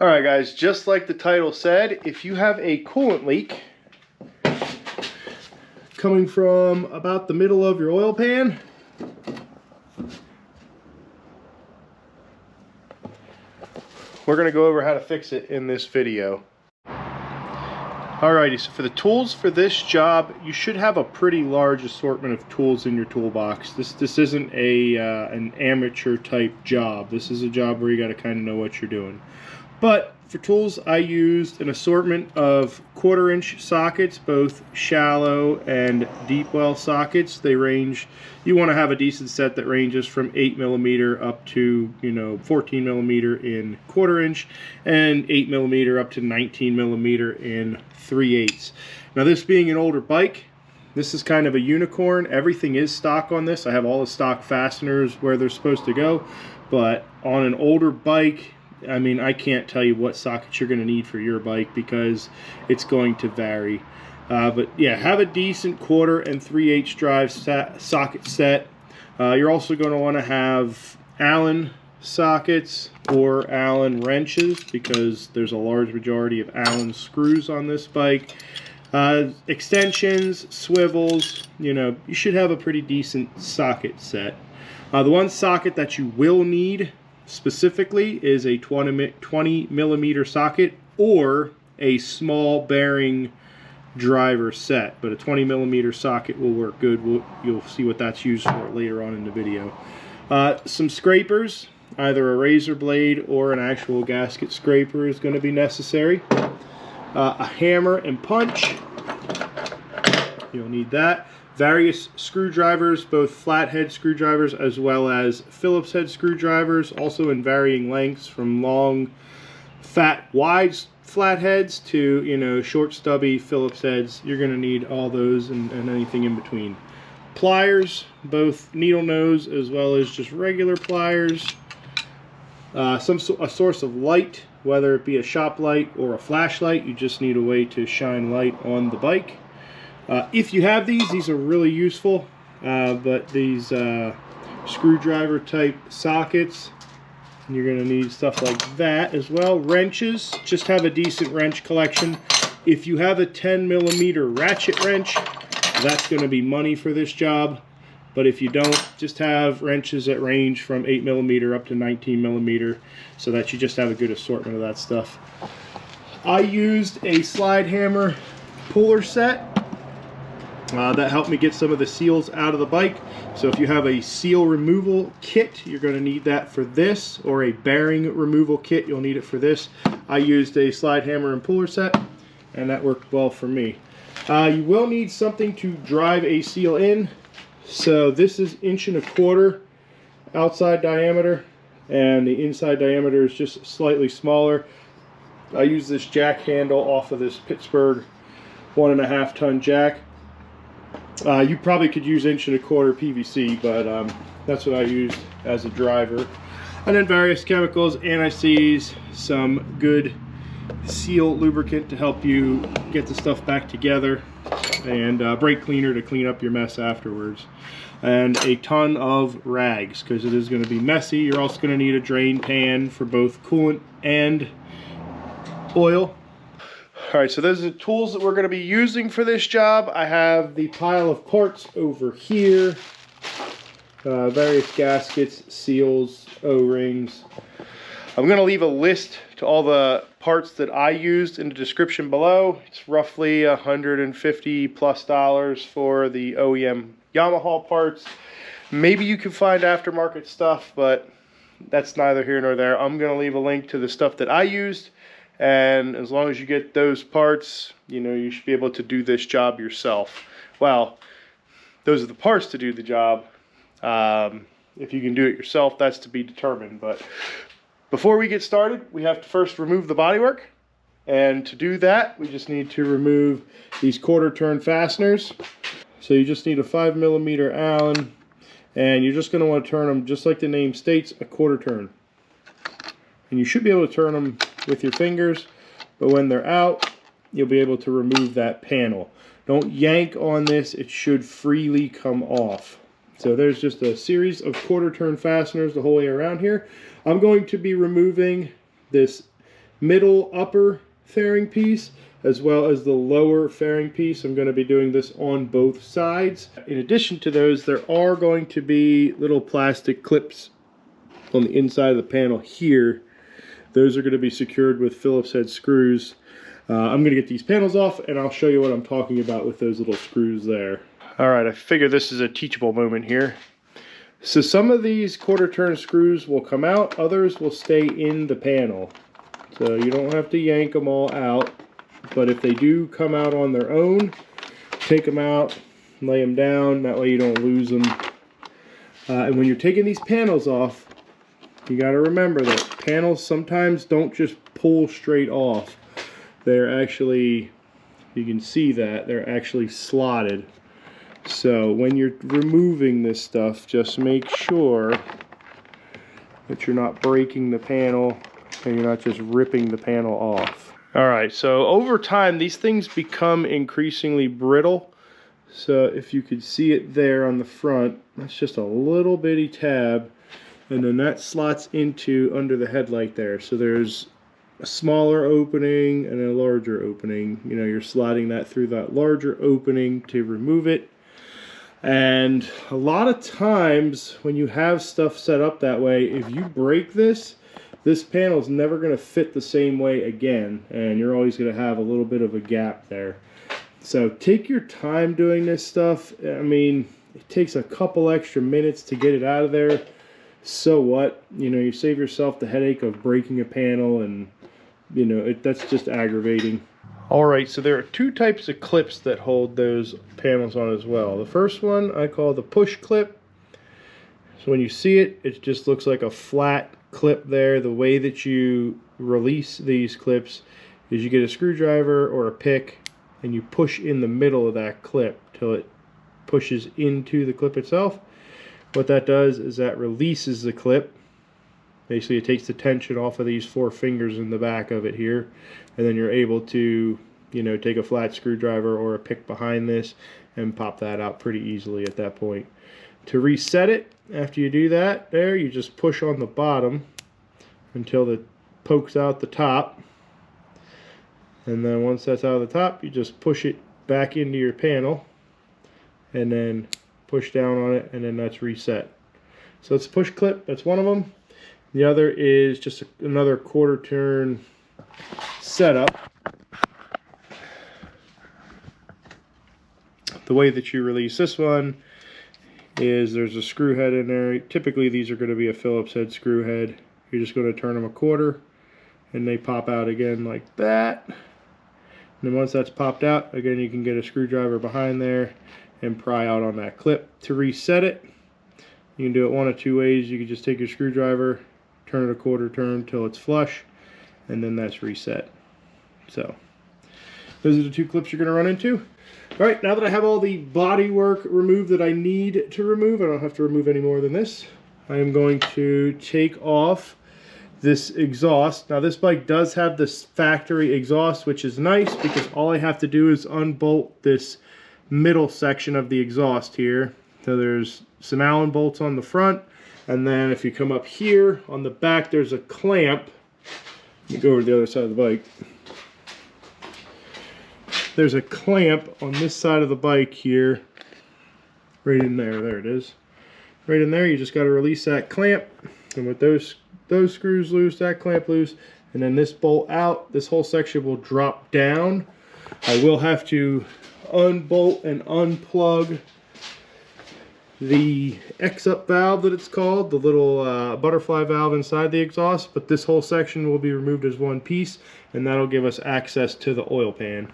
Alright guys, just like the title said, if you have a coolant leak coming from about the middle of your oil pan, we're going to go over how to fix it in this video. Alrighty, so for the tools for this job, you should have a pretty large assortment of tools in your toolbox. This isn't an amateur type job. This is a job where you got to kind of know what you're doing. But for tools, I used an assortment of 1/4-inch sockets, both shallow and deep well sockets. They range, you want to have a decent set that ranges from 8mm up to 14mm in 1/4-inch and 8mm up to 19mm in 3/8. Now, this being an older bike, this is kind of a unicorn. Everything is stock on this. I have all the stock fasteners where they're supposed to go, but on an older bike, I mean, I can't tell you what sockets you're going to need for your bike because it's going to vary. But yeah, have a decent 1/4 and 3/8 drive socket set. You're also going to want to have Allen sockets or Allen wrenches because there's a large majority of Allen screws on this bike. Extensions, swivels, you should have a pretty decent socket set. The one socket that you will need specifically is a 20mm socket or a small bearing driver set, but a 20mm socket will work good. You'll see what that's used for later on in the video. Some scrapers, either a razor blade or an actual gasket scraper is going to be necessary. A hammer and punch, you'll need that. Various screwdrivers, both flathead screwdrivers as well as Phillips head screwdrivers, also in varying lengths from long, fat, wide flatheads to short, stubby Phillips heads. You're going to need all those and anything in between. Pliers, both needle nose as well as just regular pliers. A source of light, whether it be a shop light or a flashlight. You just need a way to shine light on the bike. If you have these are really useful, but these screwdriver type sockets, you're going to need stuff like that as well. Wrenches, just have a decent wrench collection. If you have a 10mm ratchet wrench, that's going to be money for this job. But if you don't, just have wrenches that range from 8mm up to 19mm so that you just have a good assortment of that stuff. I used a slide hammer puller set. That helped me get some of the seals out of the bike. So if you have a seal removal kit, you're going to need that for this, or a bearing removal kit, you'll need it for this. I used a slide hammer and puller set, and that worked well for me. You will need something to drive a seal in. So this is 1.25" outside diameter, and the inside diameter is just slightly smaller. I use this jack handle off of this Pittsburgh 1.5 ton jack. You probably could use 1.25" PVC, but that's what I used as a driver. And then various chemicals, anti-seize, some good seal lubricant to help you get the stuff back together, and brake cleaner to clean up your mess afterwards. And a ton of rags because it is going to be messy. You're also going to need a drain pan for both coolant and oil. Alright, so those are the tools that we're going to be using for this job. I have the pile of parts over here. Various gaskets, seals, O-rings. I'm going to leave a list to all the parts that I used in the description below. It's roughly $150+ for the OEM Yamaha parts. Maybe you can find aftermarket stuff, but that's neither here nor there. I'm going to leave a link to the stuff that I used. And as long as you get those parts, you should be able to do this job yourself. Well, those are the parts to do the job. If you can do it yourself, that's to be determined. But before we get started, we have to first remove the bodywork. And to do that, we just need to remove these 1/4 turn fasteners. So you just need a 5mm Allen. And you're just going to want to turn them, just like the name states, a 1/4 turn. And you should be able to turn them with your fingers, but when they're out, you'll be able to remove that panel. Don't yank on this, it should freely come off. So there's just a series of 1/4 turn fasteners the whole way around here. I'm going to be removing this middle upper fairing piece as well as the lower fairing piece. I'm going to be doing this on both sides. In addition to those, there are going to be little plastic clips on the inside of the panel here. Those are going to be secured with Phillips head screws. I'm going to get these panels off and I'll show you what I'm talking about with those little screws there. Alright, I figure this is a teachable moment here. So some of these quarter turn screws will come out, others will stay in the panel. So you don't have to yank them all out, but if they do come out on their own, take them out, lay them down, that way you don't lose them. And when you're taking these panels off, you got to remember that panels sometimes don't just pull straight off. They're actually, you can see that, they're actually slotted. So when you're removing this stuff, just make sure that you're not breaking the panel and you're not just ripping the panel off. Alright, so over time these things become increasingly brittle. So if you could see it there on the front, that's just a little bitty tab, and then that slots into under the headlight there. So there's a smaller opening and a larger opening. You know, you're sliding that through that larger opening to remove it. And a lot of times when you have stuff set up that way, if you break this panel is never going to fit the same way again, and you're always going to have a little bit of a gap there. So take your time doing this stuff. I mean, it takes a couple extra minutes to get it out of there. So what? You know, you save yourself the headache of breaking a panel, and you know, that's just aggravating. Alright, so there are two types of clips that hold those panels on as well. The first one I call the push clip. So when you see it, it just looks like a flat clip there. The way that you release these clips is you get a screwdriver or a pick and you push in the middle of that clip till it pushes into the clip itself. What that does is that releases the clip. Basically it takes the tension off of these four fingers in the back of it here, and then you're able to, you know, take a flat screwdriver or a pick behind this and pop that out pretty easily at that point. To reset it, after you do that, there you just push on the bottom until it pokes out the top, and then once that's out of the top, you just push it back into your panel and then push down on it, and then that's reset. So it's a push clip, that's one of them. The other is just another quarter turn setup. The way that you release this one is there's a screw head in there. Typically these are going to be a Phillips head screw head. You're just going to turn them a quarter and they pop out again like that. And then once that's popped out, again you can get a screwdriver behind there and pry out on that clip. To reset it, you can do it one of two ways. You can just take your screwdriver, turn it a quarter turn till it's flush, and then that's reset. So those are the two clips you're going to run into. Alright, now that I have all the body work removed that I need to remove, I don't have to remove any more than this. I am going to take off this exhaust. Now this bike does have this factory exhaust, which is nice because all I have to do is unbolt this middle section of the exhaust here. So there's some Allen bolts on the front, and then if you come up here on the back, there's a clamp. Let me go over to the other side of the bike. There's a clamp on this side of the bike here, right in there. There it is. Right in there, you just got to release that clamp, and with those screws loose, that clamp loose, and then this bolt out, this whole section will drop down. I will have to unbolt and unplug the X-up valve that it's called, the little butterfly valve inside the exhaust, but this whole section will be removed as one piece, and that'll give us access to the oil pan.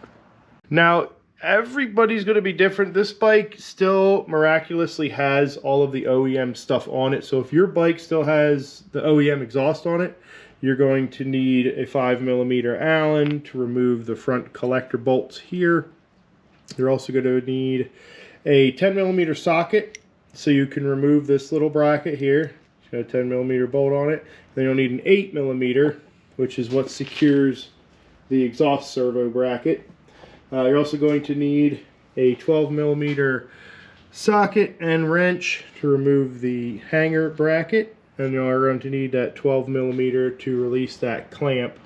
Now, everybody's going to be different. This bike still miraculously has all of the OEM stuff on it, so if your bike still has the OEM exhaust on it, you're going to need a 5mm Allen to remove the front collector bolts here. You're also going to need a 10mm socket so you can remove this little bracket here. It's got a 10mm bolt on it. Then you'll need an 8mm, which is what secures the exhaust servo bracket. You're also going to need a 12mm socket and wrench to remove the hanger bracket, and you're going to need that 12mm to release that clamp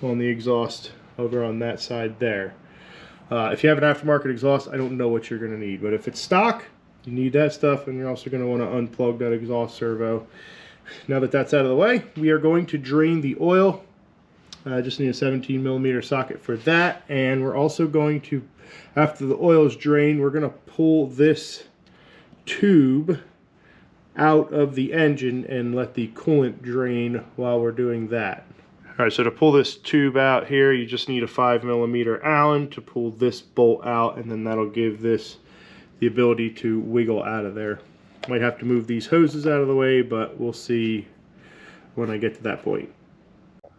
on the exhaust over on that side there. If you have an aftermarket exhaust, I don't know what you're going to need, but if it's stock, you need that stuff, and you're also going to want to unplug that exhaust servo. Now that that's out of the way, we are going to drain the oil. I just need a 17mm socket for that, and we're also going to, after the oil is drained, we're going to pull this tube out of the engine and let the coolant drain while we're doing that. All right, so to pull this tube out here, you just need a 5mm Allen to pull this bolt out, and then that'll give this the ability to wiggle out of there. Might have to move these hoses out of the way, but we'll see when I get to that point.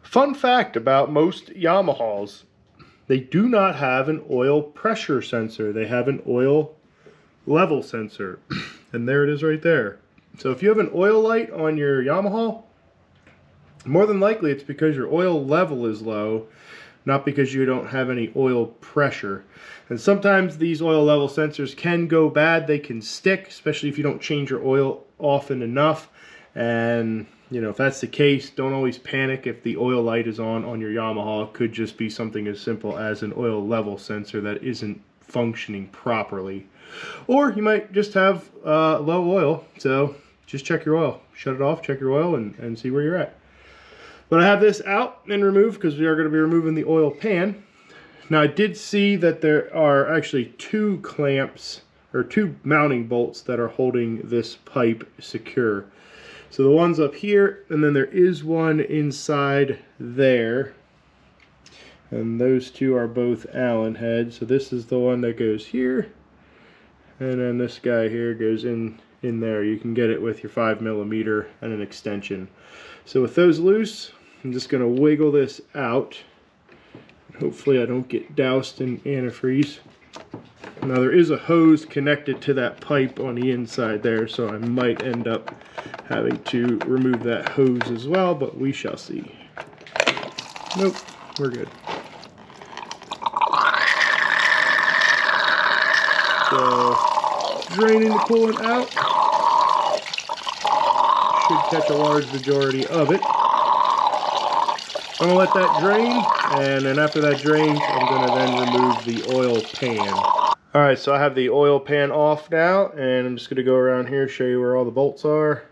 Fun fact about most Yamahas, they do not have an oil pressure sensor. They have an oil level sensor, and there it is right there. So if you have an oil light on your Yamaha, more than likely it's because your oil level is low, not because you don't have any oil pressure. And sometimes these oil level sensors can go bad. They can stick, especially if you don't change your oil often enough. And you know, if that's the case, don't always panic if the oil light is on your Yamaha. It could just be something as simple as an oil level sensor that isn't functioning properly. Or you might just have low oil, so just check your oil. Shut it off, check your oil, and see where you're at. But I have this out and removed because we are going to be removing the oil pan. Now I did see that there are actually two clamps, or two mounting bolts that are holding this pipe secure. So the one's up here, and then there is one inside there. And those two are both Allen heads. So this is the one that goes here, and then this guy here goes in there. You can get it with your 5mm and an extension. So with those loose, I'm just going to wiggle this out. Hopefully I don't get doused in antifreeze. Now there is a hose connected to that pipe on the inside there, so I might end up having to remove that hose as well, but we shall see. Nope, we're good. So, draining the coolant out. Should catch a large majority of it. I'm going to let that drain, and then after that drains, I'm going to then remove the oil pan. Alright, so I have the oil pan off now, and I'm just going to go around here, show you where all the bolts are.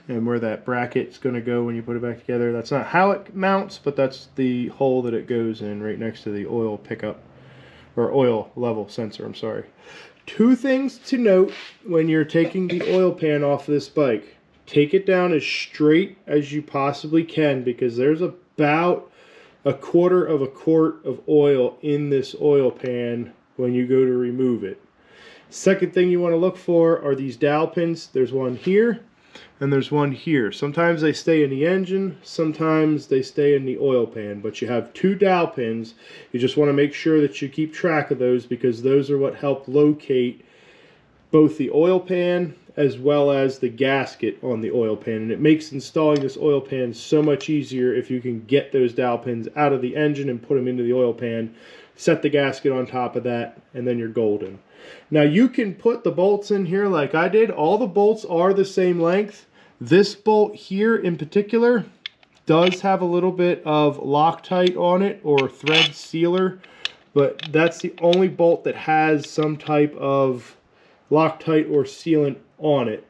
And where that bracket's going to go when you put it back together. That's not how it mounts, but that's the hole that it goes in, right next to the oil pickup, or oil level sensor, I'm sorry. Two things to note when you're taking the oil pan off this bike. Take it down as straight as you possibly can, because there's about 1/4 of a quart of oil in this oil pan when you go to remove it. Second thing you want to look for are these dowel pins. There's one here and there's one here. Sometimes they stay in the engine, sometimes they stay in the oil pan, but you have two dowel pins. You just want to make sure that you keep track of those, because those are what help locate both the oil pan as well as the gasket on the oil pan, and it makes installing this oil pan so much easier if you can get those dowel pins out of the engine and put them into the oil pan, set the gasket on top of that, and then you're golden. Now you can put the bolts in here like I did. All the bolts are the same length. This bolt here in particular does have a little bit of Loctite on it, or thread sealer, but that's the only bolt that has some type of Loctite or sealant on it.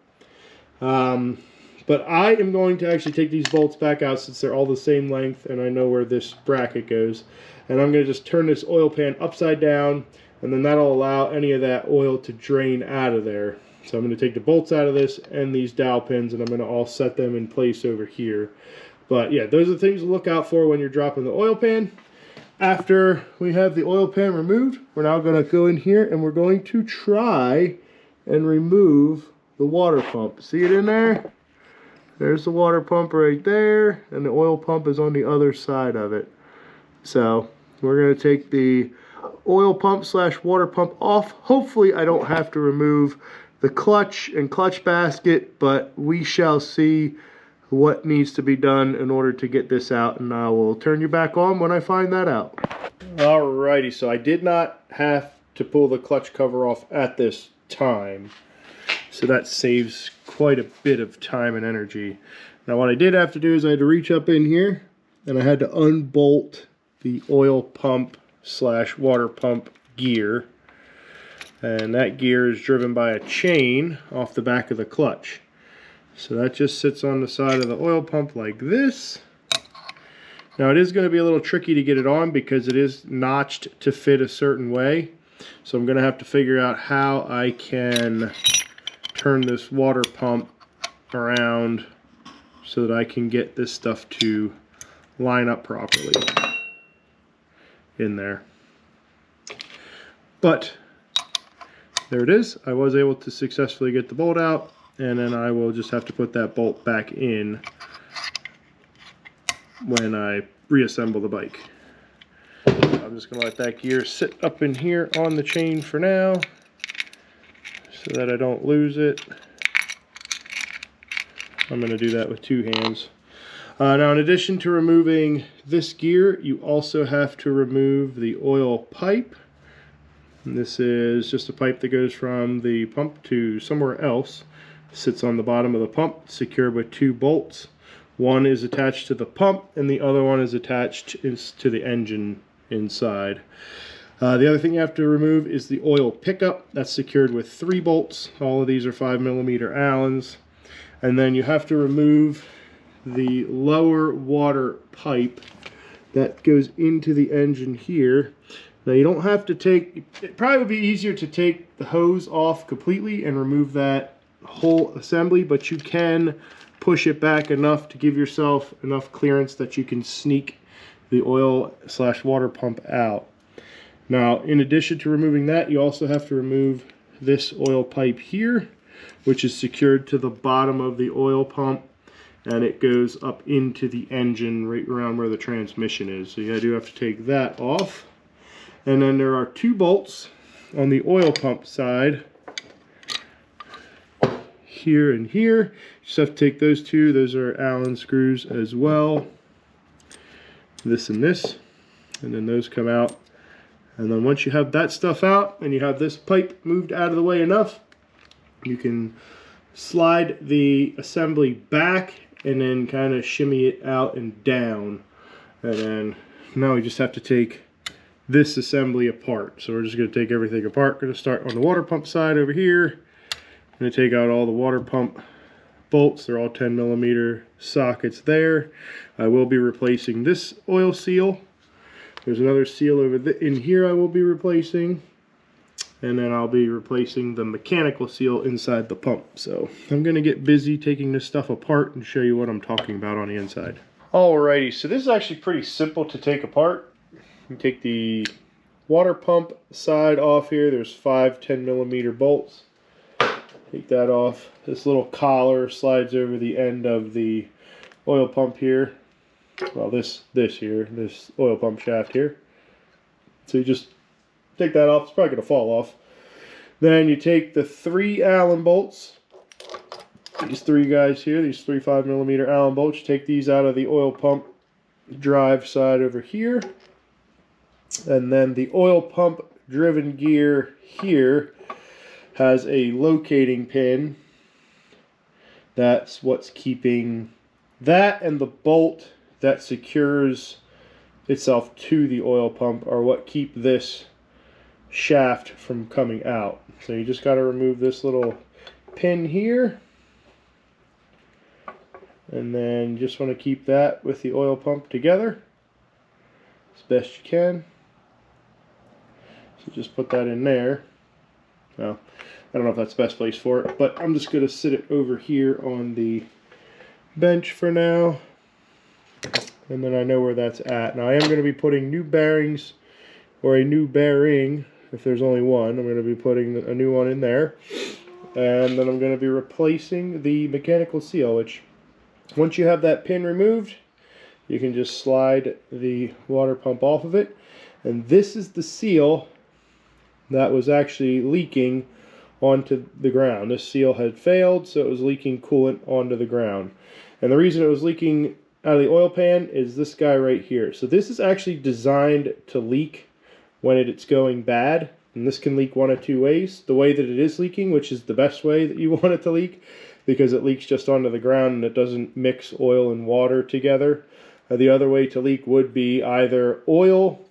But I am going to actually take these bolts back out, since they're all the same length and I know where this bracket goes, and I'm going to just turn this oil pan upside down, and then that'll allow any of that oil to drain out of there. So I'm going to take the bolts out of this and these dowel pins, and I'm going to all set them in place over here. But yeah, those are the things to look out for when you're dropping the oil pan. After we have the oil pan removed, we're now going to go in here and we're going to try and remove the water pump. See it in there? There's the water pump right there, and the oil pump is on the other side of it. So we're going to take the oil pump / water pump off. Hopefully I don't have to remove the clutch and clutch basket, but we shall see what needs to be done in order to get this out, and I will turn you back on when I find that out. Alrighty, so I did not have to pull the clutch cover off at this time, so that saves quite a bit of time and energy. Now what I did have to do is I had to reach up in here and I had to unbolt the oil pump / water pump gear. And that gear is driven by a chain off the back of the clutch. So that just sits on the side of the oil pump like this. Now it is going to be a little tricky to get it on because it is notched to fit a certain way. So I'm going to have to figure out how I can turn this water pump around so that I can get this stuff to line up properly in there. But there it is. I was able to successfully get the bolt out, and then I will just have to put that bolt back in when I reassemble the bike. I'm just going to let that gear sit up in here on the chain for now so that I don't lose it. I'm going to do that with 2 hands. Now in addition to removing this gear, you also have to remove the oil pipe. And this is just a pipe that goes from the pump to somewhere else. It sits on the bottom of the pump, secured with 2 bolts. One is attached to the pump and the other one is attached to the engine inside. The other thing you have to remove is the oil pickup. That's secured with 3 bolts. All of these are 5mm Allens. And then you have to remove the lower water pipe that goes into the engine here. Now you don't have to take, it probably would be easier to take the hose off completely and remove that whole assembly, but you can push it back enough to give yourself enough clearance that you can sneak the oil / water pump out. Now in addition to removing that, you also have to remove this oil pipe here, which is secured to the bottom of the oil pump, and it goes up into the engine right around where the transmission is. So you do have to take that off. And then there are 2 bolts on the oil pump side, here and here. You just have to take those 2. Those are Allen screws as well. This and this. And then those come out. And then once you have that stuff out and you have this pipe moved out of the way enough, you can slide the assembly back and then kind of shimmy it out and down. And then now we just have to take this assembly apart. So we're just going to take everything apart. We're going to start on the water pump side over here. I'm going to take out all the water pump bolts. They're all 10mm sockets there. I will be replacing this oil seal. There's another seal over in here I will be replacing. And then I'll be replacing the mechanical seal inside the pump. So I'm going to get busy taking this stuff apart and show you what I'm talking about on the inside. Alrighty, so this is actually pretty simple to take apart. You take the water pump side off here. There's 5 10mm bolts. Take that off. This little collar slides over the end of the oil pump here. Well, this oil pump shaft here. So you just take that off. It's probably going to fall off. Then you take the 3 Allen bolts. These 3 guys here, these 3 5mm Allen bolts. You take these out of the oil pump drive side over here. And then the oil pump driven gear here has a locating pin. That's what's keeping that, and the bolt that secures itself to the oil pump are what keep this shaft from coming out. So you just got to remove this little pin here, and then you just want to keep that with the oil pump together as best you can. So just put that in there. Well, I don't know if that's the best place for it, but I'm just going to sit it over here on the bench for now, and then I know where that's at. Now I am going to be putting new bearings, or a new bearing if there's only one. I'm going to be putting a new one in there, and then I'm going to be replacing the mechanical seal, which once you have that pin removed, you can just slide the water pump off of it. And this is the seal that was actually leaking onto the ground. This seal had failed, so it was leaking coolant onto the ground. And the reason it was leaking out of the oil pan is this guy right here. So this is actually designed to leak when it's going bad, and this can leak one of 2 ways. The way that it is leaking, which is the best way that you want it to leak, because it leaks just onto the ground and it doesn't mix oil and water together. The other way to leak would be either oil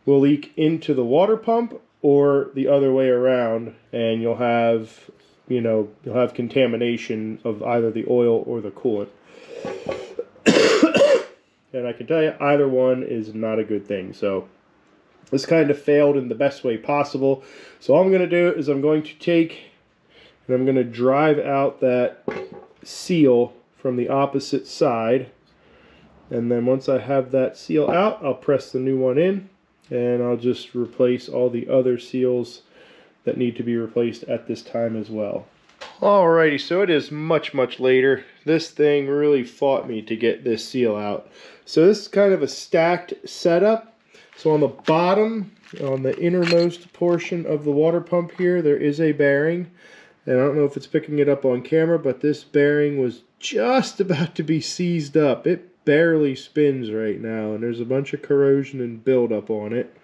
will leak into the water pump or the other way around, and you'll have, you'll have contamination of either the oil or the coolant. And I can tell you, either one is not a good thing. So this kind of failed in the best way possible. So all I'm going to do is I'm going to take and I'm going to drive out that seal from the opposite side. And then once I have that seal out, I'll press the new one in, and I'll just replace all the other seals that need to be replaced at this time as well. Alrighty, so it is much later. This thing really fought me to get this seal out. So this is kind of a stacked setup. So on the bottom, on the innermost portion of the water pump here, there is a bearing. And I don't know if it's picking it up on camera, but this bearing was just about to be seized up. It barely spins right now, and there's a bunch of corrosion and buildup on it.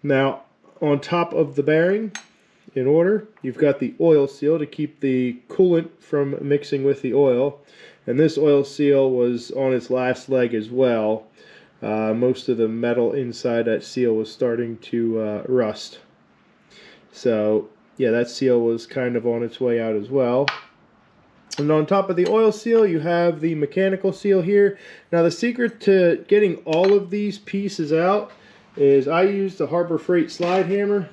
Now, on top of the bearing, in order, you've got the oil seal to keep the coolant from mixing with the oil, and this oil seal was on its last leg as well. Most of the metal inside that seal was starting to rust. So yeah, that seal was kind of on its way out as well. And on top of the oil seal, you have the mechanical seal here. Now the secret to getting all of these pieces out is I used a Harbor Freight slide hammer.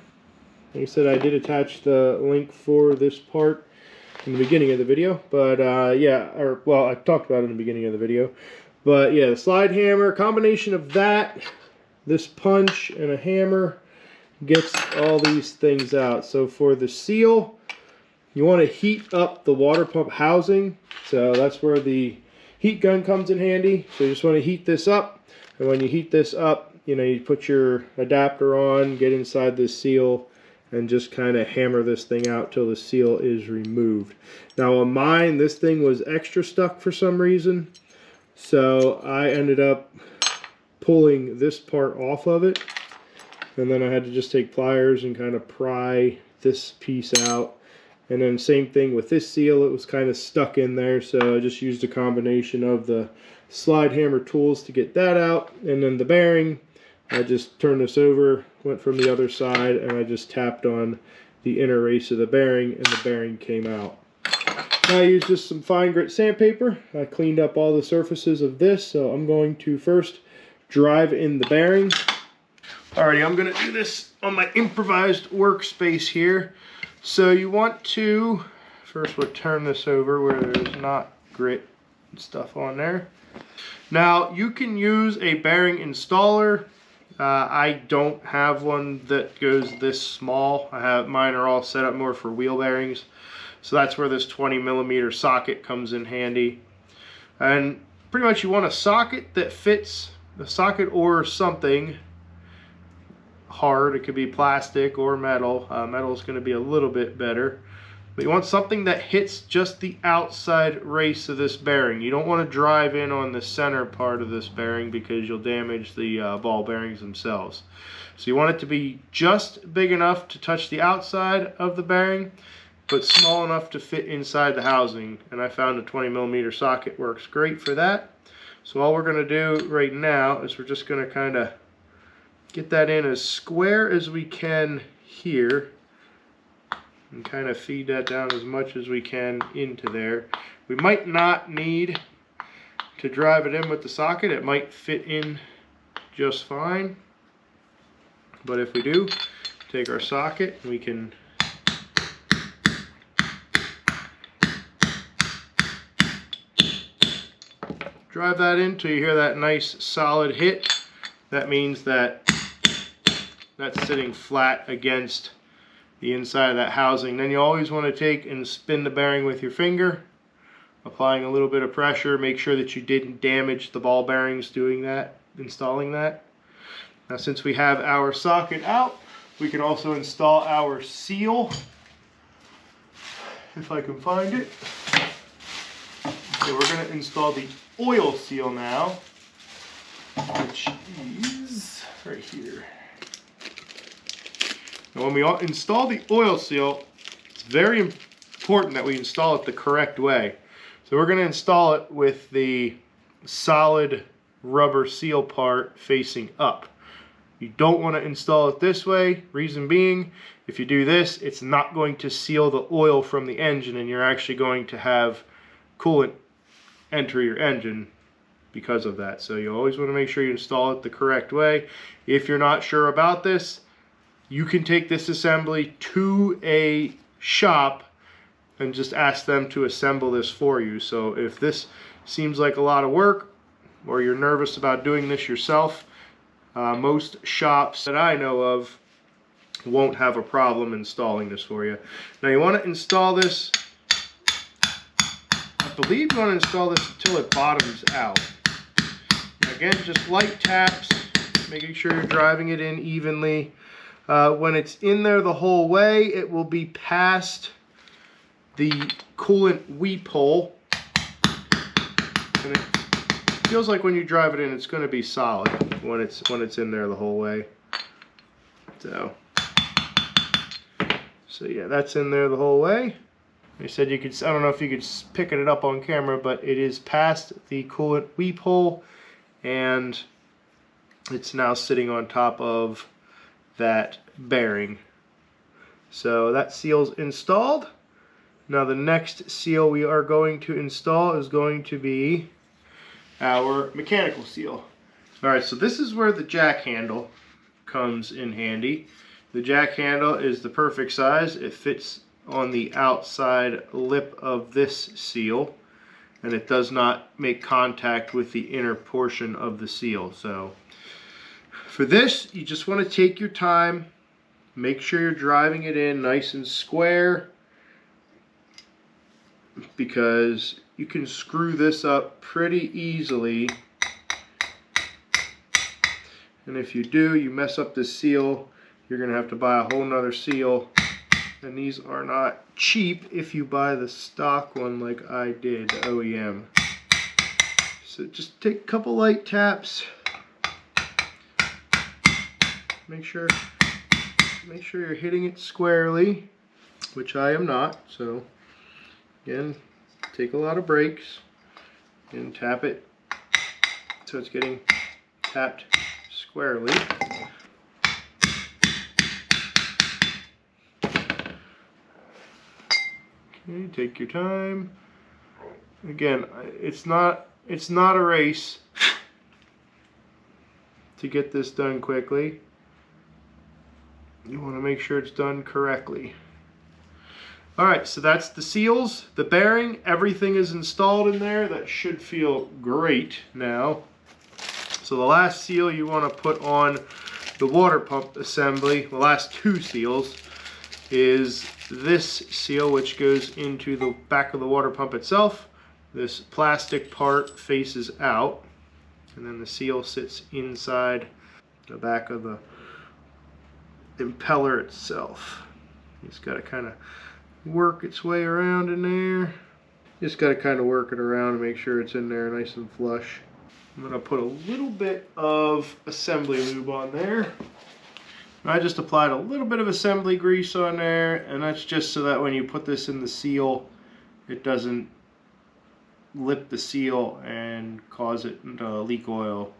Like I said, I did attach the link for this part in the beginning of the video. But well, I talked about it in the beginning of the video. But yeah, the slide hammer, combination of that, this punch, and a hammer gets all these things out. So for the seal, you want to heat up the water pump housing. So that's where the heat gun comes in handy. So you just want to heat this up. And when you heat this up, you put your adapter on, get inside this seal, and just kind of hammer this thing out till the seal is removed. Now on mine, this thing was extra stuck for some reason. So I ended up pulling this part off of it. And then I had to just take pliers and kind of pry this piece out. And then same thing with this seal, it was kind of stuck in there, so I just used a combination of the slide hammer tools to get that out. And then the bearing, I just turned this over, went from the other side, and I just tapped on the inner race of the bearing, and the bearing came out. Now I used just some fine grit sandpaper. I cleaned up all the surfaces of this, so I'm going to first drive in the bearing. Alrighty, I'm going to do this on my improvised workspace here. So you want to, first we'll turn this over where there's not grit and stuff on there. Now you can use a bearing installer. I don't have one that goes this small. Mine are all set up more for wheel bearings. So that's where this 20mm socket comes in handy. And pretty much you want a socket that fits, the socket or something hard. It could be plastic or metal. Metal is going to be a little bit better. But you want something that hits just the outside race of this bearing. You don't want to drive in on the center part of this bearing because you'll damage the ball bearings themselves. So you want it to be just big enough to touch the outside of the bearing, but small enough to fit inside the housing. And I found a 20mm socket works great for that. So all we're going to do right now is we're just going to kind of get that in as square as we can here and kind of feed that down as much as we can into there. We might not need to drive it in with the socket. It might fit in just fine. But if we do, take our socket, we can drive that in till you hear that nice solid hit. That means that that's sitting flat against the inside of that housing. Then you always want to take and spin the bearing with your finger, applying a little bit of pressure. Make sure that you didn't damage the ball bearings doing that, installing that. Now since we have our socket out, we can also install our seal, if I can find it. So we're going to install the oil seal now, which is right here. Now when we install the oil seal, it's very important that we install it the correct way. So we're going to install it with the solid rubber seal part facing up. You don't want to install it this way. Reason being, if you do this, it's not going to seal the oil from the engine, and you're actually going to have coolant enter your engine because of that. So you always want to make sure you install it the correct way. If you're not sure about this, you can take this assembly to a shop and just ask them to assemble this for you. So if this seems like a lot of work, or you're nervous about doing this yourself, most shops that I know of won't have a problem installing this for you. Now you want to install this, I believe you want to install this until it bottoms out. Again, just light taps, making sure you're driving it in evenly. When it's in there the whole way, it will be past the coolant weep hole, and it feels like when you drive it in, it's going to be solid when it's in there the whole way. So yeah, that's in there the whole way. They said you could, I don't know if you could pick it up on camera, but it is past the coolant weep hole, and it's now sitting on top of that bearing. So that seal's installed. Now the next seal we are going to install is going to be our mechanical seal. Alright, so this is where the jack handle comes in handy. The jack handle is the perfect size. It fits on the outside lip of this seal, and it does not make contact with the inner portion of the seal. So for this, you just want to take your time, make sure you're driving it in nice and square, because you can screw this up pretty easily, and if you do, you mess up this seal, you're gonna have to buy a whole nother seal, and these are not cheap if you buy the stock one like I did, the OEM. So just take a couple light taps, make sure you're hitting it squarely, which I am not. So again, take a lot of breaks and tap it so it's getting tapped squarely. Okay, take your time. Again, it's not a race to get this done quickly. You want to make sure it's done correctly. Alright, so that's the seals, the bearing, everything is installed in there. That should feel great now. So the last seal you want to put on the water pump assembly, the last two seals, is this seal, which goes into the back of the water pump itself. This plastic part faces out, and then the seal sits inside the back of the impeller itself. It's got to kind of work its way around in there. Just got to kind of work it around and make sure it's in there nice and flush. I'm going to put a little bit of assembly lube on there. I just applied a little bit of assembly grease on there, and that's just so that when you put this in the seal, it doesn't lip the seal and cause it to leak oil.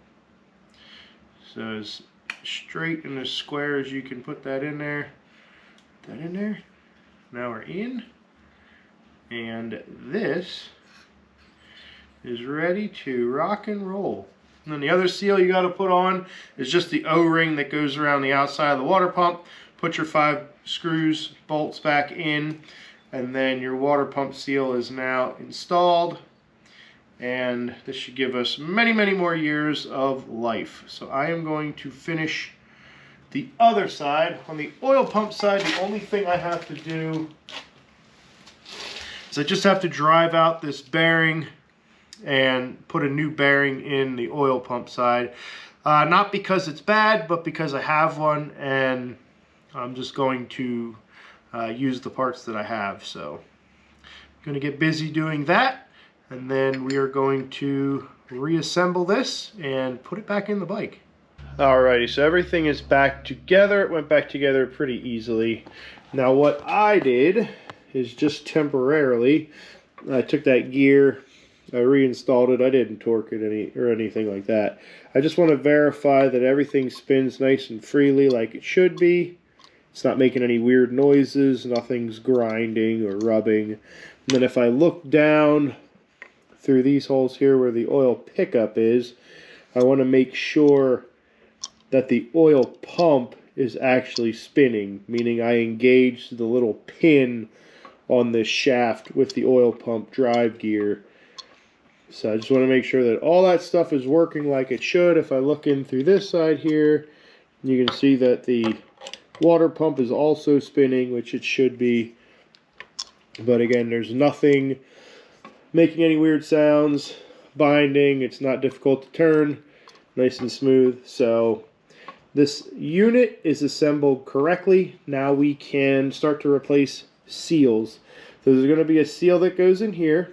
So as straight and as square as you can put that in there. Put that in there. Now we're in, and this is ready to rock and roll. And then the other seal you got to put on is just the O-ring that goes around the outside of the water pump. Put your 5 screws, bolts back in, and then your water pump seal is now installed. And this should give us many, many more years of life. So I am going to finish the other side. On the oil pump side, the only thing I have to do is I just have to drive out this bearing and put a new bearing in the oil pump side. Not because it's bad, but because I have one, and I'm just going to use the parts that I have. So I'm going to get busy doing that, and then we are going to reassemble this and put it back in the bike. Alrighty, so everything is back together. It went back together pretty easily. Now what I did is just temporarily. I took that gear, I reinstalled it. I didn't torque it anything like that. I just want to verify that everything spins nice and freely like it should be. It's not making any weird noises, nothing's grinding or rubbing. And then if I look down through these holes here where the oil pickup is, I want to make sure that the oil pump is actually spinning, meaning I engaged the little pin on this shaft with the oil pump drive gear. So I just want to make sure that all that stuff is working like it should. If I look in through this side here, you can see that the water pump is also spinning, which it should be. But again, there's nothing making any weird sounds, binding, it's not difficult to turn, nice and smooth. So this unit is assembled correctly. Now we can start to replace seals. So there's going to be a seal that goes in here.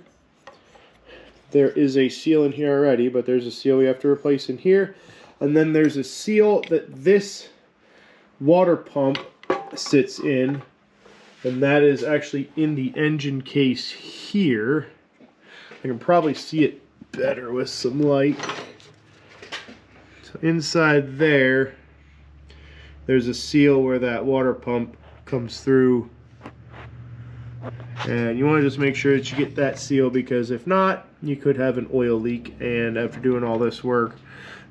There is a seal in here already, but there's a seal we have to replace in here. And then there's a seal that this water pump sits in, and that is actually in the engine case here. I can probably see it better with some light. So inside there, there's a seal where that water pump comes through. And you want to just make sure that you get that seal, because if not, you could have an oil leak. And after doing all this work,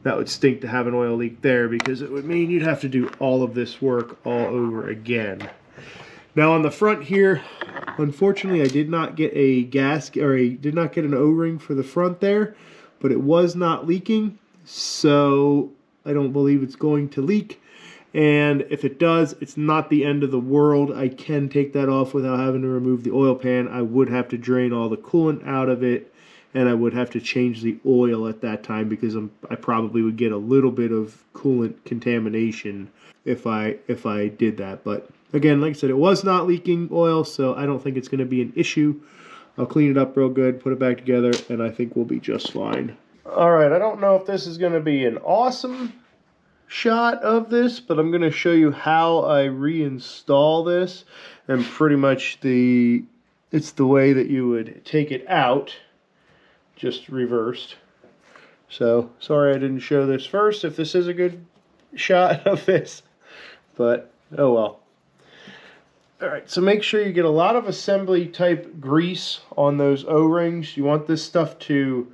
that would stink to have an oil leak there, because it would mean you'd have to do all of this work all over again. Now on the front here, unfortunately I did not get a gasket, or I did not get an O-ring for the front there, but it was not leaking, so I don't believe it's going to leak. And if it does, it's not the end of the world. I can take that off without having to remove the oil pan. I would have to drain all the coolant out of it, and I would have to change the oil at that time, because I probably would get a little bit of coolant contamination if I did that. But again, like I said, it was not leaking oil, so I don't think it's going to be an issue. I'll clean it up real good, put it back together, and I think we'll be just fine. Alright, I don't know if this is going to be an awesome shot of this, but I'm going to show you how I reinstall this, and pretty much it's the way that you would take it out, just reversed. So sorry I didn't show this first if this is a good shot of this, but oh well. Alright, so make sure you get a lot of assembly type grease on those O-rings. You want this stuff to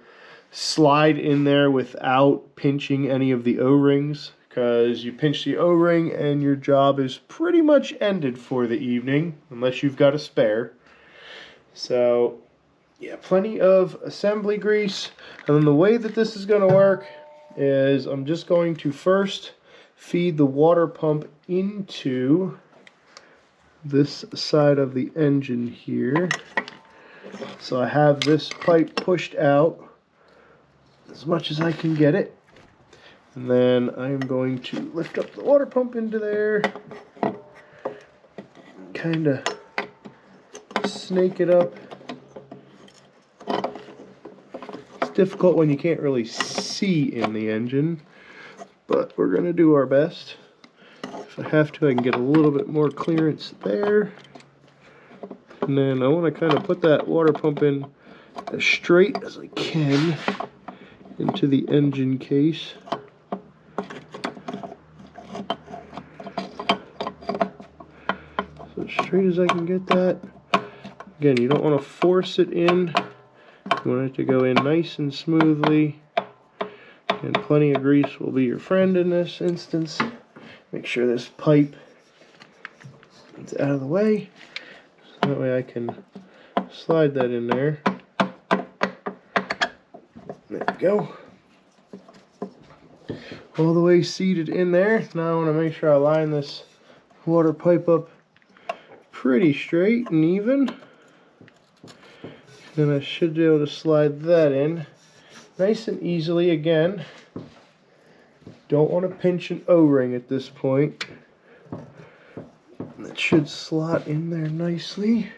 slide in there without pinching any of the O-rings, because you pinch the O-ring and your job is pretty much ended for the evening, unless you've got a spare. So yeah, plenty of assembly grease. And then the way that this is going to work is I'm just going to first feed the water pump into this side of the engine here. So I have this pipe pushed out as much as I can get it. And then I'm going to lift up the water pump into there, kind of snake it up. It's difficult when you can't really see in the engine, but we're going to do our best. If I have to, I can get a little bit more clearance there. And then I want to kind of put that water pump in as straight as I can into the engine case. So as straight as I can get that. Again, you don't want to force it in. You want it to go in nice and smoothly. And plenty of grease will be your friend in this instance. Make sure this pipe is out of the way, so that way I can slide that in there. There we go. All the way seated in there. Now I want to make sure I line this water pipe up pretty straight and even. Then I should be able to slide that in nice and easily again. Don't want to pinch an O-ring at this point. That should slot in there nicely.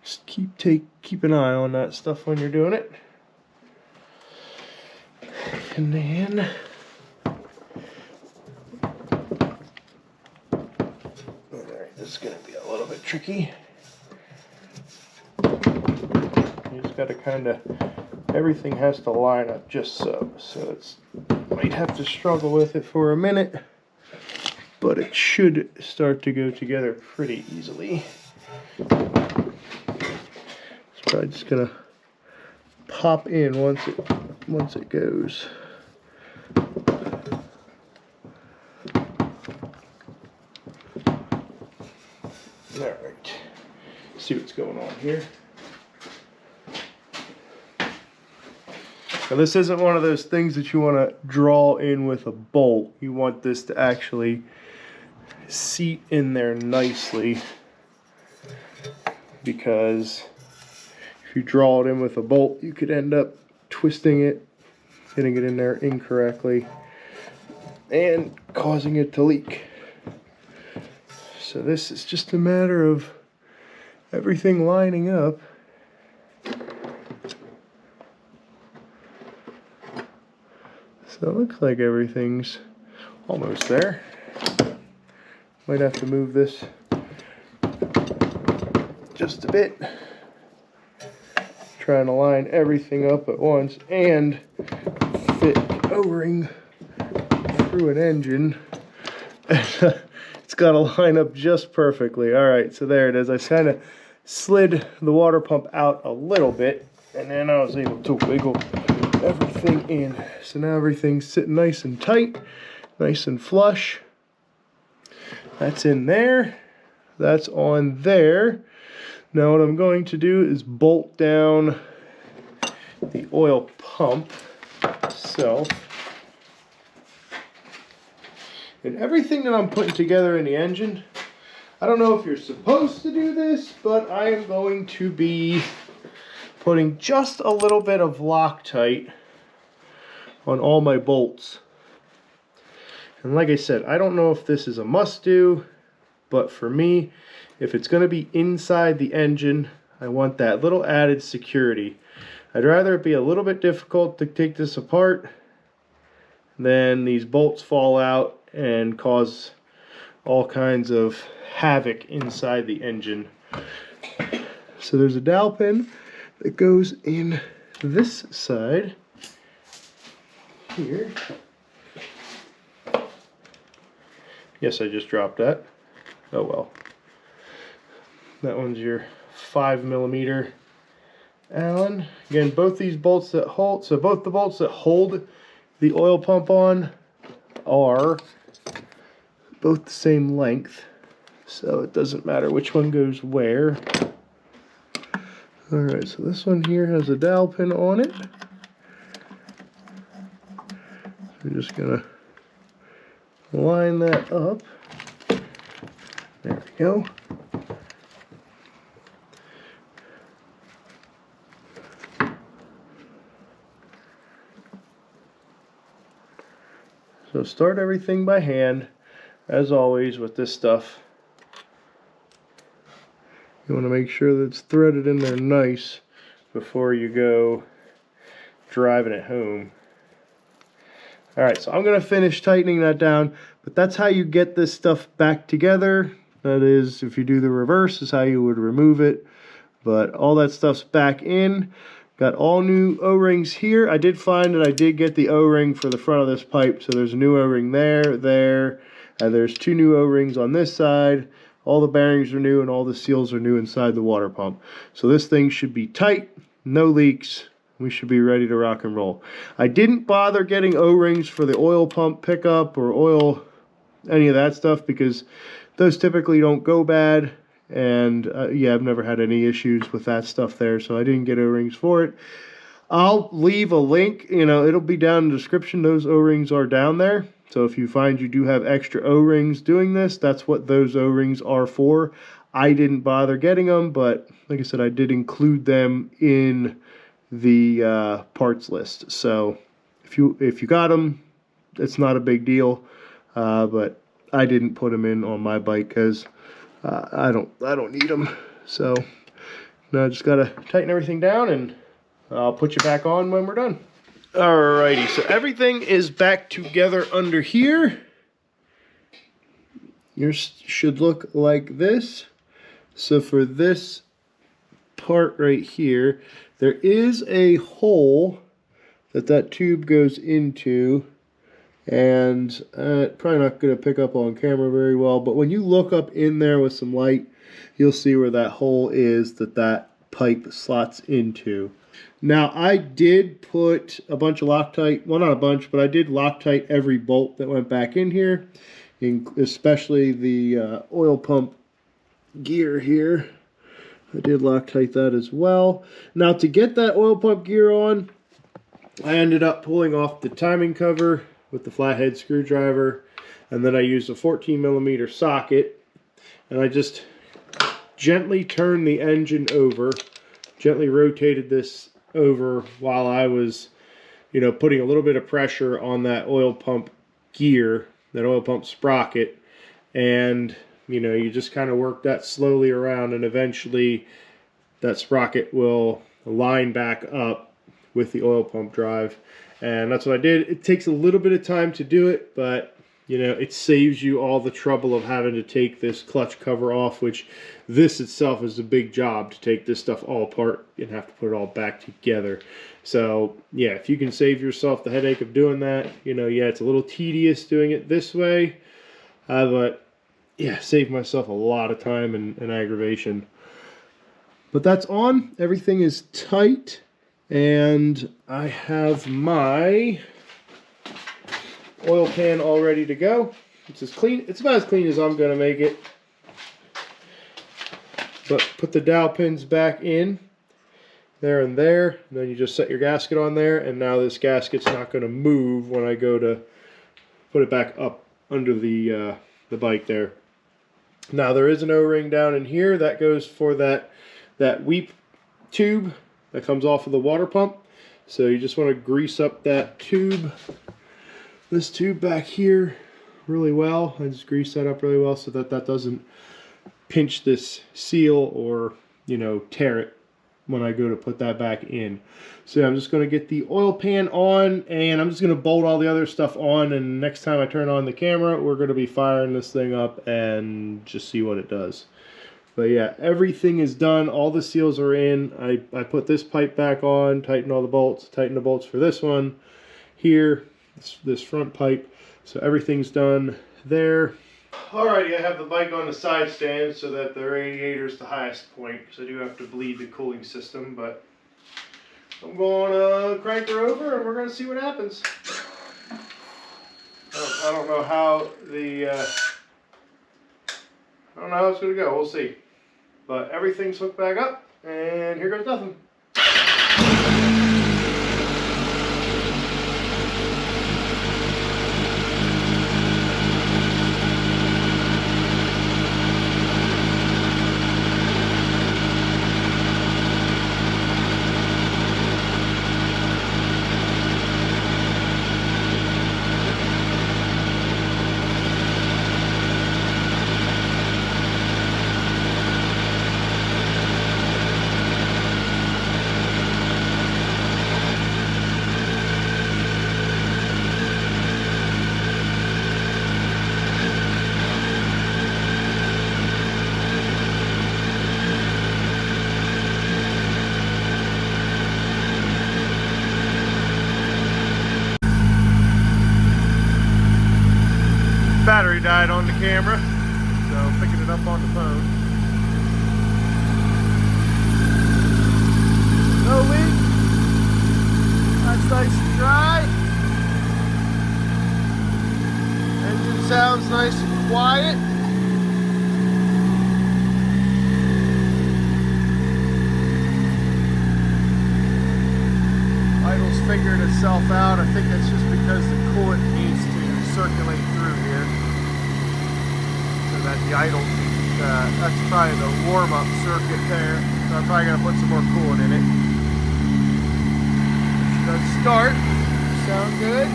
Just keep an eye on that stuff when you're doing it. And then alright, this is gonna be little bit tricky. You just got to kind of, everything has to line up just so. So it's, might have to struggle with it for a minute, but it should start to go together pretty easily. It's probably just gonna pop in once it goes. All right, see what's going on here. Now this isn't one of those things that you want to draw in with a bolt. You want this to actually seat in there nicely, because if you draw it in with a bolt, you could end up twisting it, getting it in there incorrectly, and causing it to leak. So this is just a matter of everything lining up. So it looks like everything's almost there. Might have to move this just a bit. Trying to line everything up at once and fit O-ring through an engine. It's got to line up just perfectly. All right, so there it is. I kind of slid the water pump out a little bit, and then I was able to wiggle everything in. So now everything's sitting nice and tight, nice and flush. That's in there. That's on there. Now what I'm going to do is bolt down the oil pump itself. And everything that I'm putting together in the engine, I don't know if you're supposed to do this, but I am going to be putting just a little bit of Loctite on all my bolts. And like I said, I don't know if this is a must-do, but for me, if it's going to be inside the engine, I want that little added security. I'd rather it be a little bit difficult to take this apart than these bolts fall out and cause all kinds of havoc inside the engine. So there's a dowel pin that goes in this side here. Yes, I just dropped that. Oh well. That one's your 5mm Allen. Again, both these bolts that hold, so both the bolts that hold the oil pump on are both the same length, so it doesn't matter which one goes where. Alright, so this one here has a dowel pin on it. I'm just gonna line that up. There we go. So start everything by hand, as always with this stuff. You want to make sure that it's threaded in there nice before you go driving it home. Alright, so I'm going to finish tightening that down, but that's how you get this stuff back together. That is, if you do the reverse, is how you would remove it. But all that stuff's back in. Got all new O-rings here. I did find that I did get the O-ring for the front of this pipe, so there's a new O-ring there, and there's 2 new O-rings on this side. All the bearings are new and all the seals are new inside the water pump. So this thing should be tight, no leaks. We should be ready to rock and roll. I didn't bother getting O-rings for the oil pump pickup or oil, any of that stuff, because those typically don't go bad. And yeah, I've never had any issues with that stuff there, so I didn't get O-rings for it. I'll leave a link, it'll be down in the description. Those O-rings are down there. So if you find you do have extra O-rings doing this, that's what those O-rings are for. I didn't bother getting them, but like I said, I did include them in the parts list. So if you got them, it's not a big deal. But I didn't put them in on my bike because I don't need them. So now I just gotta tighten everything down, and I'll put you back on when we're done. Alrighty, so everything is back together under here. Yours should look like this. So for this part right here, there is a hole that tube goes into, and probably not going to pick up on camera very well, but when you look up in there with some light, you'll see where that hole is that pipe slots into. Now, I did put a bunch of Loctite, well, not a bunch, but I did Loctite every bolt that went back in here, especially the oil pump gear here. I did Loctite that as well. Now, to get that oil pump gear on, I ended up pulling off the timing cover with the flathead screwdriver, and then I used a 14mm socket, and I just gently turned the engine over, gently rotated this over while I was, you know, putting a little bit of pressure on that oil pump gear, that oil pump sprocket, and you know, you just kind of work that slowly around, and eventually that sprocket will line back up with the oil pump drive. And that's what I did. It takes a little bit of time to do it, but you know, it saves you all the trouble of having to take this clutch cover off, which this itself is a big job to take this stuff all apart and have to put it all back together. So yeah, if you can save yourself the headache of doing that, you know, yeah, it's a little tedious doing it this way, but yeah, saved myself a lot of time and aggravation. But that's on. Everything is tight, and I have my oil pan all ready to go. It's as clean. It's about as clean as I'm going to make it. But put the dowel pins back in there and there, and then you just set your gasket on there, and now this gasket's not going to move when I go to put it back up under the bike there. Now there is an O-ring down in here that goes for that weep tube that comes off of the water pump. So you just want to grease up that tube, this tube back here, really well. I just grease that up really well so that that doesn't pinch this seal or, you know, tear it when I go to put that back in. So I'm just going to get the oil pan on, and I'm just going to bolt all the other stuff on, and next time I turn on the camera, we're going to be firing this thing up and just see what it does. But yeah, everything is done. All the seals are in. I put this pipe back on, tighten all the bolts, tighten the bolts for this one here, this front pipe. So everything's done there. Alrighty, I have the bike on the side stand so that the radiator is the highest point, because I do have to bleed the cooling system, but I'm going to crank her over and we're going to see what happens. I don't know how I don't know how it's going to go. We'll see. But everything's hooked back up, and here goes nothing. Battery died on the camera, so picking it up on the phone. No leak. That's nice and dry. Engine sounds nice and quiet. Idle's figuring itself out. I think that's just because the coolant needs to circulate through here. So that the idle, that's probably the warm-up circuit there. So I'm probably going to put some more coolant in it. It does start. Sound good.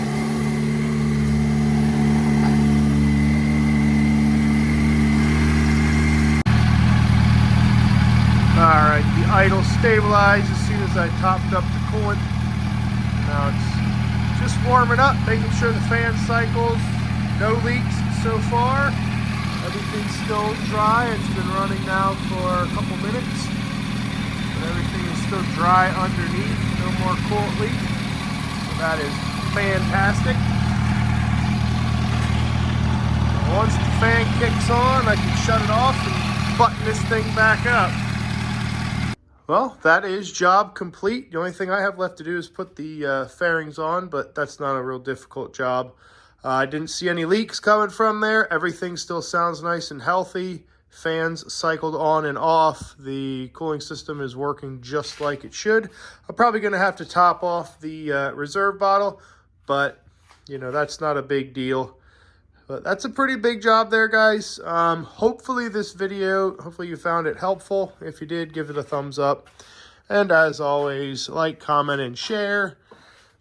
Alright, the idle stabilized as soon as I topped up the coolant. Now it's just warming up, making sure the fan cycles, no leaks so far. Everything's still dry. It's been running now for a couple minutes. But everything is still dry underneath. No more coolant leak. So that is fantastic. Once the fan kicks on, I can shut it off and button this thing back up. Well, that is job complete. The only thing I have left to do is put the fairings on, but that's not a real difficult job. I didn't see any leaks coming from there. Everything still sounds nice and healthy. Fans cycled on and off. The cooling system is working just like it should. I'm probably going to have to top off the reserve bottle, but, you know, that's not a big deal. But that's a pretty big job there, guys. Hopefully you found it helpful. If you did, give it a thumbs up. And as always, like, comment, and share.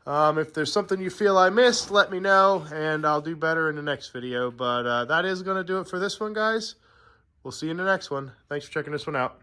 If there's something you feel I missed, let me know, and I'll do better in the next video. But that is going to do it for this one, guys. We'll see you in the next one. Thanks for checking this one out.